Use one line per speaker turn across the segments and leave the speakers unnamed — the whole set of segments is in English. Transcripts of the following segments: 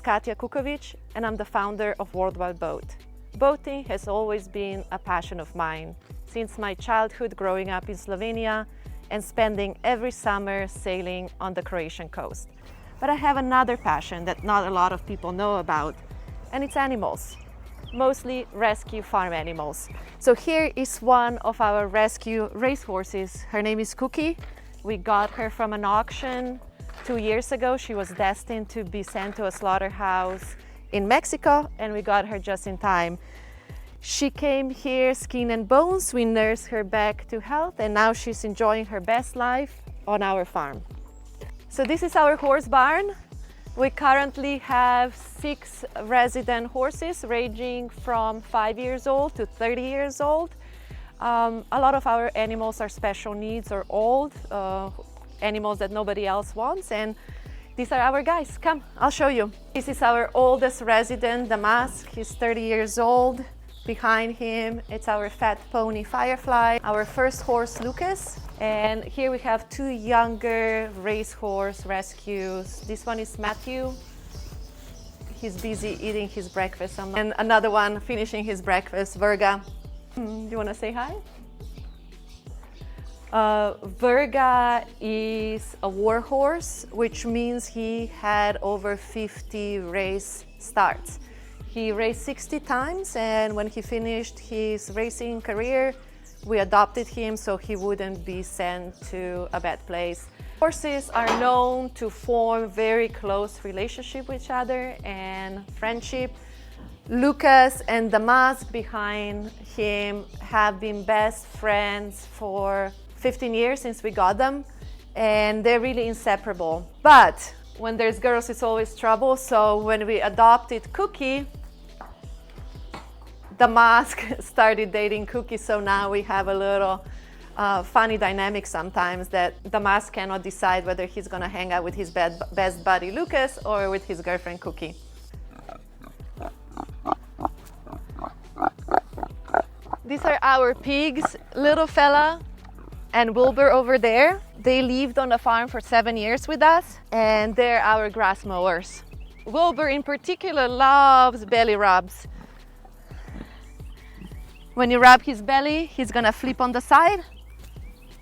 Katja Kukovic, and I'm the founder of Worldwide Boat. Boating has always been a passion of mine, since my childhood growing up in Slovenia and spending every summer sailing on the Croatian coast. But I have another passion that not a lot of people know about, and it's animals, mostly rescue farm animals. So here is one of our rescue racehorses. Her name is Cookie. We got her from an auction 2 years ago. She was destined to be sent to a slaughterhouse in Mexico, and we got her just in time. She came here skin and bones. We nursed her back to health, and now she's enjoying her best life on our farm. So this is our horse barn. We currently have 6 resident horses ranging from 5 years old to 30 years old. A lot of our animals are special needs or old, animals that nobody else wants, and these are our guys. Come, I'll show you. This is our oldest resident, Damask. He's 30 years old. Behind him, it's our fat pony Firefly, our first horse Lucas, and here we have 2 younger racehorse rescues. This one is Matthew. He's busy eating his breakfast, and another one finishing his breakfast, Virga. Do you want to say hi? Virga is a war horse, which means he had over 50 race starts. He raced 60 times, and when he finished his racing career, we adopted him so he wouldn't be sent to a bad place. Horses are known to form very close relationship with each other and friendship. Lucas and Damask behind him have been best friends for 15 years since we got them, and they're really inseparable. But when there's girls, it's always trouble. So when we adopted Cookie, Damask started dating Cookie, so now we have a little funny dynamic sometimes that Damask cannot decide whether he's gonna hang out with his best buddy Lucas or with his girlfriend Cookie. These are our pigs, Little Fella and Wilbur over there. They lived on the farm for 7 years with us, and they're our grass mowers. Wilbur in particular loves belly rubs. When you rub his belly, he's gonna flip on the side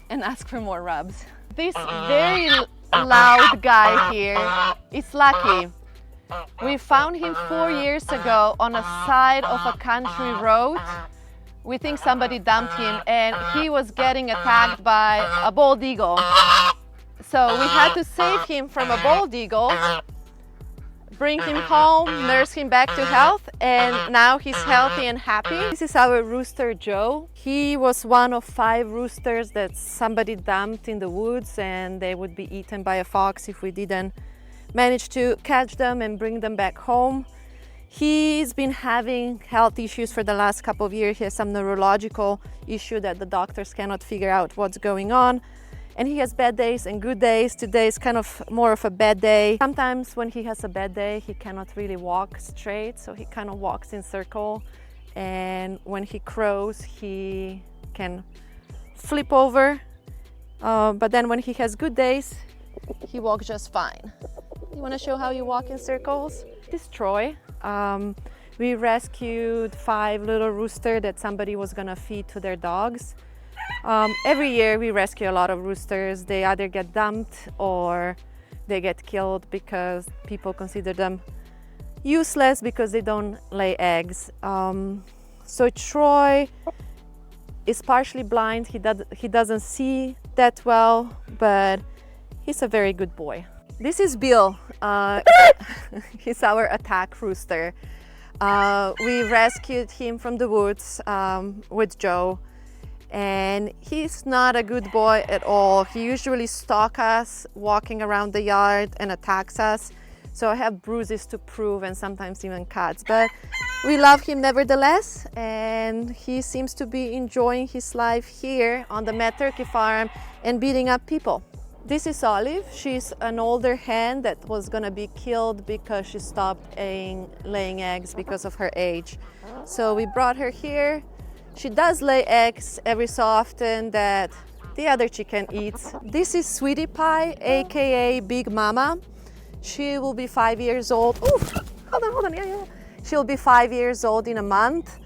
and ask for more rubs. This very loud guy here is Lucky. We found him 4 years ago on a side of a country road. We think somebody dumped him, and he was getting attacked by a bald eagle. So we had to save him from a bald eagle, bring him home, nurse him back to health, and now he's healthy and happy. This is our rooster Joe. He was one of 5 roosters that somebody dumped in the woods, and they would be eaten by a fox if we didn't manage to catch them and bring them back home. He's been having health issues for the last couple of years. He has some neurological issue that the doctors cannot figure out what's going on. And he has bad days and good days. Today is kind of more of a bad day. Sometimes when he has a bad day, he cannot really walk straight, so he kind of walks in circle. And when he crows, he can flip over. But then when he has good days, he walks just fine. You want to show how you walk in circles? This is Troy. We rescued 5 little roosters that somebody was gonna feed to their dogs. Every year we rescue a lot of roosters. They either get dumped or they get killed because people consider them useless because they don't lay eggs. So Troy is partially blind. He doesn't see that well, but he's a very good boy. This is Bill. He's our attack rooster. We rescued him from the woods with Joe, and he's not a good boy at all. He usually stalks us walking around the yard and attacks us. So I have bruises to prove, and sometimes even cuts, but we love him nevertheless, and he seems to be enjoying his life here on the Mad Turkey farm and beating up people. This is Olive. She's an older hen that was gonna be killed because she stopped laying eggs because of her age. So we brought her here. She does lay eggs every so often that the other chicken eats. This is Sweetie Pie, aka Big Mama. She will be 5 years old. Oof. Hold on, yeah. She'll be 5 years old in a month.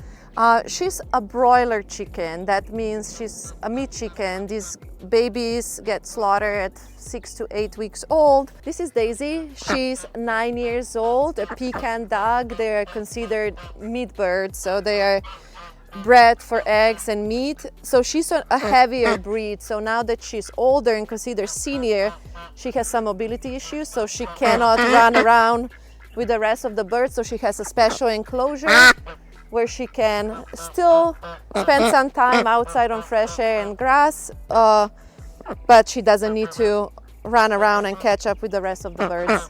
She's a broiler chicken. That means she's a meat chicken. These babies get slaughtered at 6 to 8 weeks old. This is Daisy. She's 9 years old, a pecan dog. They're considered meat birds, so they are bred for eggs and meat. So she's a heavier breed. So now that she's older and considered senior, she has some mobility issues, so she cannot run around with the rest of the birds. So she has a special enclosure where she can still spend some time outside on fresh air and grass, but she doesn't need to run around and catch up with the rest of the birds.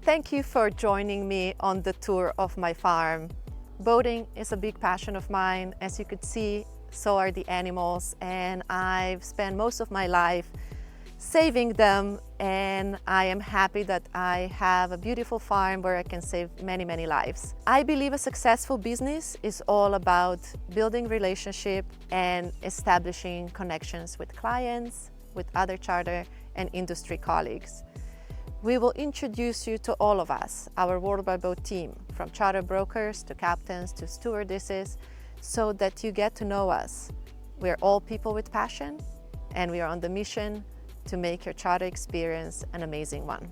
Thank you for joining me on the tour of my farm. Boating is a big passion of mine. As you could see, so are the animals, and I've spent most of my life saving them, and I am happy that I have a beautiful farm where I can save many, many lives. I believe a successful business is all about building relationship and establishing connections with clients, with other charter and industry colleagues. We will introduce you to all of us, our World by Boat team, from charter brokers to captains to stewardesses, so that you get to know us. We're all people with passion, and we are on the mission to make your charter experience an amazing one.